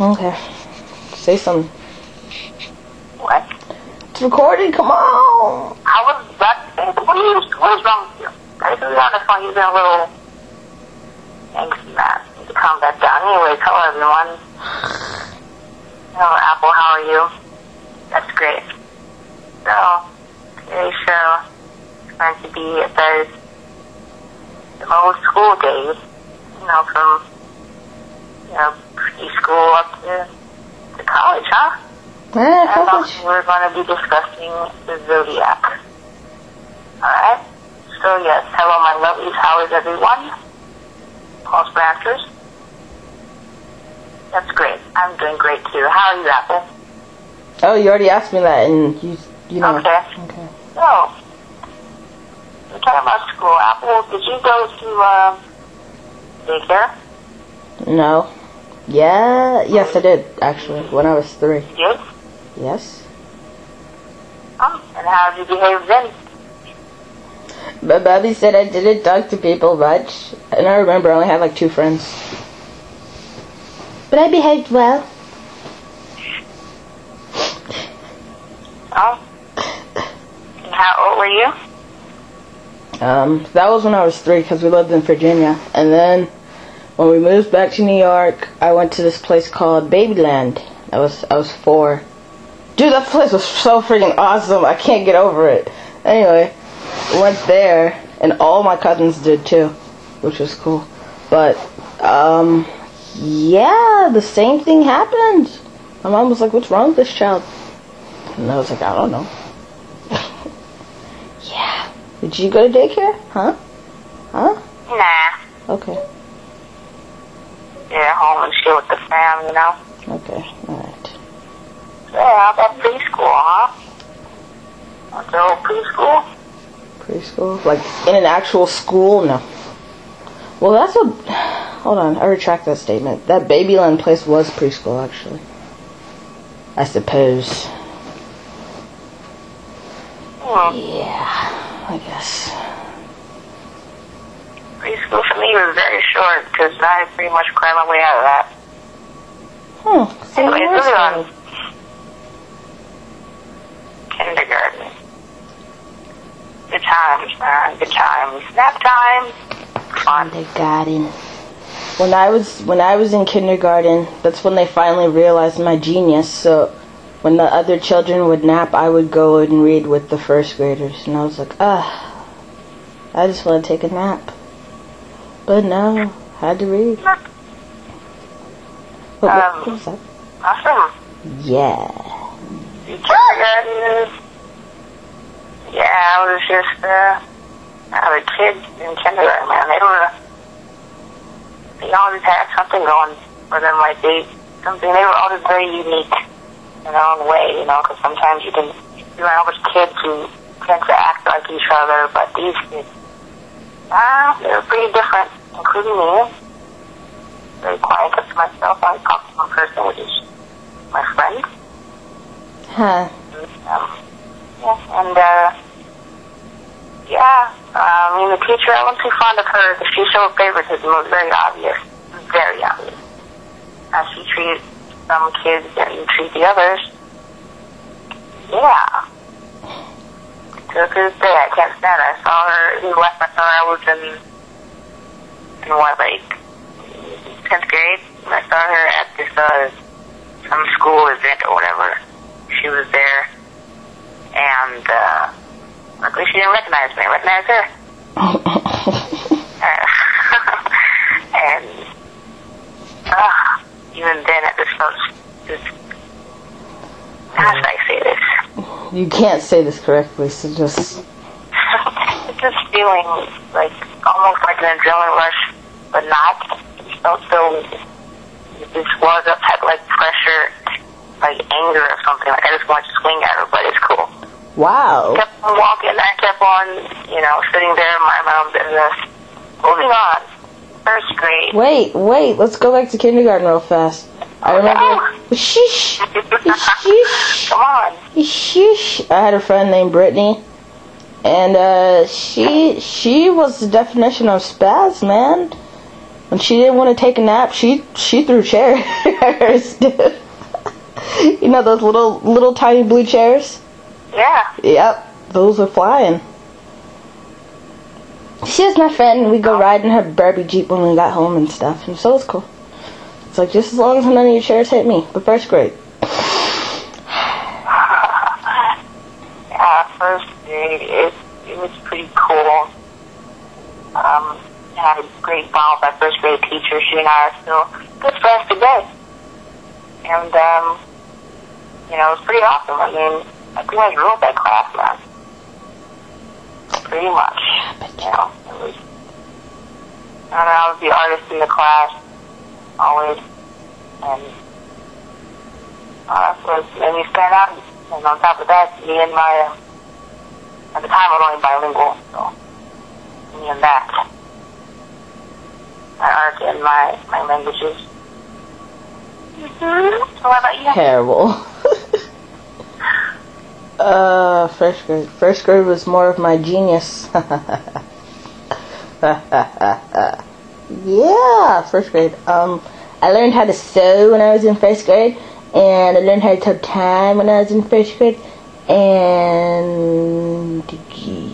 Okay. Say something. What? It's recording, come on! What is wrong with you? I think on the phone, you've been a little angsty, man. You need to calm that down. Anyway, hello everyone. Hello, Apple, how are you? That's great. So, today's show is going to be about the old school days, from, preschool up to college, huh? And also we're going to be discussing the zodiac. Alright? So yes, hello my lovelies, how is everyone? Pulse Branchers? That's great. I'm doing great too. How are you, Apple? Oh, you already asked me that, and you know. Okay. So, we're talking about school. Apple, did you go to daycare? No. Yeah, yes I did, actually, when I was 3. You did? Yes. And how did you behave then? My mommy said I didn't talk to people much, and I remember I only had like 2 friends. But I behaved well. Oh. And how old were you? That was when I was 3, because we lived in Virginia. And then, when we moved back to New York, I went to this place called Babyland. I was 4. Dude, that place was so freaking awesome. I can't get over it. Anyway, went there, and all my cousins did too, which was cool. But, yeah, the same thing happened. My mom was like, what's wrong with this child? And I was like, I don't know. Yeah. Did you go to daycare? Huh? Nah. Okay. Yeah, home and chill with the fam, Okay, alright. Yeah, how about preschool, huh? Went to old preschool? Preschool? Like, in an actual school? No. Well, that's what... Hold on, I retract that statement. That Babyland place was preschool, actually. I suppose. Yeah, I guess. Preschool for me was very short, because I pretty much cried my way out of that. Anyway, moving on. Kindergarten. Good times, man. Good times. Nap time. Fun. Kindergarten. When I was in kindergarten, that's when they finally realized my genius. So when the other children would nap, I would go and read with the first graders, and I was like, I just want to take a nap. But no, I had to read. What was that? Awesome. Yeah. Kindergarten. Yeah, I was just the kids in kindergarten, man. They always had something going for them, like something. They were always very unique in their own way, because sometimes you're around with kids who tend to act like each other, but these kids, they were pretty different, including me. Very quiet, kept to myself. I talked to one person, which is my friend. Huh. The teacher, I wasn't too fond of her because she showed favoritism. It was very obvious. Very obvious. How she treated some kids and treat the others. Yeah. To this day, I can't stand her. I saw her, last I saw her, I was in 10th grade. And I saw her at this, some school event or whatever. She was there. And, luckily she didn't recognize me. I recognized her. And, even then it just felt how should I say this? You can't say this correctly, so just... It's just feeling like, almost like an adrenaline rush, but not. It felt so, this was a type of like pressure, like anger or something. Like I just wanted to swing at her, but it's cool. Wow. I kept on walking, I kept on, sitting there, minding my own business. Moving on. First grade. Wait, let's go back to kindergarten real fast. I remember... Sheesh. Sheesh. Come on. Sheesh. I had a friend named Brittany, and she was the definition of spaz, man. when she didn't want to take a nap, she threw chairs. You know those little tiny blue chairs? Yeah. Yep, those are flying. She was my friend, and we'd go ride in her Barbie Jeep when we got home and stuff, and so it was cool. It's like, just as long as none of your chairs hit me. But first grade. First grade, it was pretty cool. I had a great bond with my first grade teacher. She and I are still good friends today. And, you know, it was pretty awesome. I mean, I pretty much ruled that class, man. Pretty much. You know, it was, I don't know, I was the artist in the class, always. And that's what made me stand out. And on top of that, me and my, at the time I was only bilingual, so me and that, my art and my languages. Mm-hmm. So what about you? Terrible. First grade. First grade was more of my genius. Yeah, first grade. I learned how to sew when I was in first grade, and I learned how to tell time when I was in first grade, and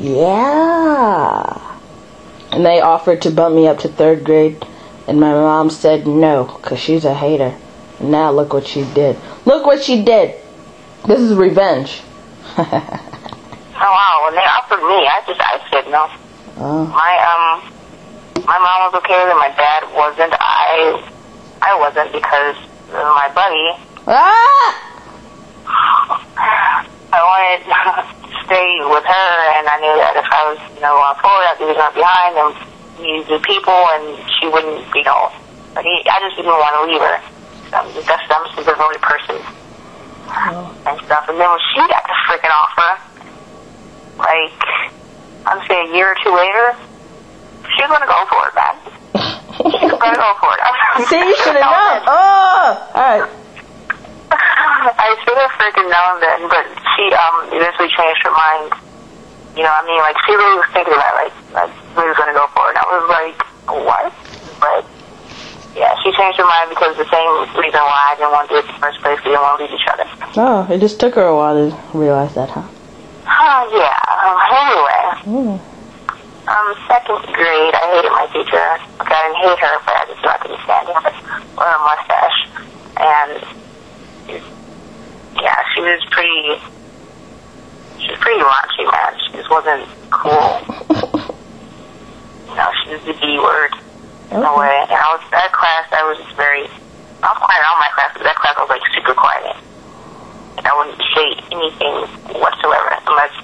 yeah. And they offered to bump me up to third grade, and my mom said no, because she's a hater. And now look what she did. Look what she did. This is revenge. Oh wow, when they offered me, I said no. Oh. My mom was okay with it, my dad wasn't. I wasn't because of my buddy. Ah! I wanted to stay with her, and I knew that if I was, you know, going forward, I'd be going behind, and meet new people, and she wouldn't, you know, like, I just didn't want to leave her. I'm just a devoted person. And stuff. And then when she got the freaking offer, like, I'd say a year or two later, she was going to go for it, man. She was going to go for it. See, you should have known. Oh! Alright. I should have freaking known then, but she eventually changed her mind. You know what I mean? Like, she really was thinking about it, like really was going to go for it. And I was like, what? But, yeah, she changed her mind because the same reason why I didn't want to do it in the first place. We didn't want to leave each other. Oh, it just took her a while to realize that, huh? Yeah. Anyway. Second grade, I hated my teacher. Okay, I didn't hate her, but I just not couldn't stand her or her mustache. And, yeah, she was pretty raunchy, man. She just wasn't cool. You know, she was the B word. In a way. And that class, I was quiet in all my classes, but that class I was like super quiet. And I wouldn't say anything whatsoever unless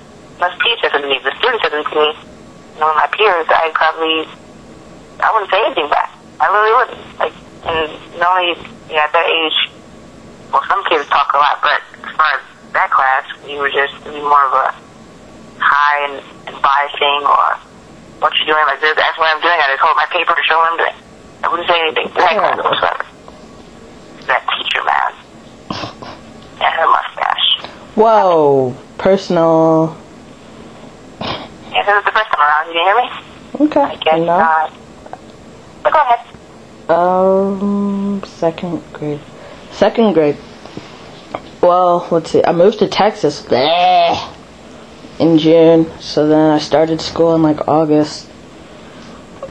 Pete said something to me. The student said something to me, you know, my peers, I wouldn't say anything back. I really wouldn't. Like, and normally, you know, at that age, well, some kids talk a lot, but as far as that class, you were just be more of a hi and bye thing, or what you doing, like this, that's what I'm doing. I just hold my paper to show what I'm doing. I wouldn't say anything. That whatsoever. That teacher, man. And her mustache. Whoa, personal. Yeah, this is the first time around. You didn't hear me? Okay. I guess no. not. But go ahead. Second grade. Second grade. Well, let's see. I moved to Texas in June, so then I started school in like August.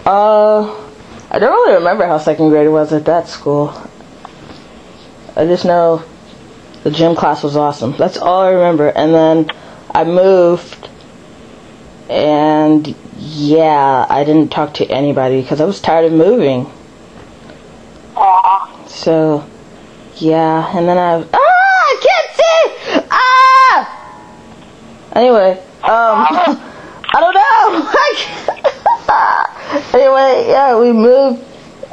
I don't really remember how second grade was at that school. I just know the gym class was awesome. That's all I remember. And then I moved, and yeah, I didn't talk to anybody because I was tired of moving. Aww. So, yeah, and then I can't see! Anyway, I don't know. Anyway, yeah, we moved,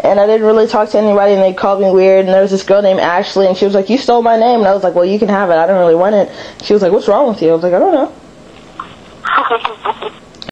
and I didn't really talk to anybody, and they called me weird, and there was this girl named Ashley, and she was like, you stole my name, and I was like, well, you can have it, I don't really want it. She was like, what's wrong with you? I was like, I don't know.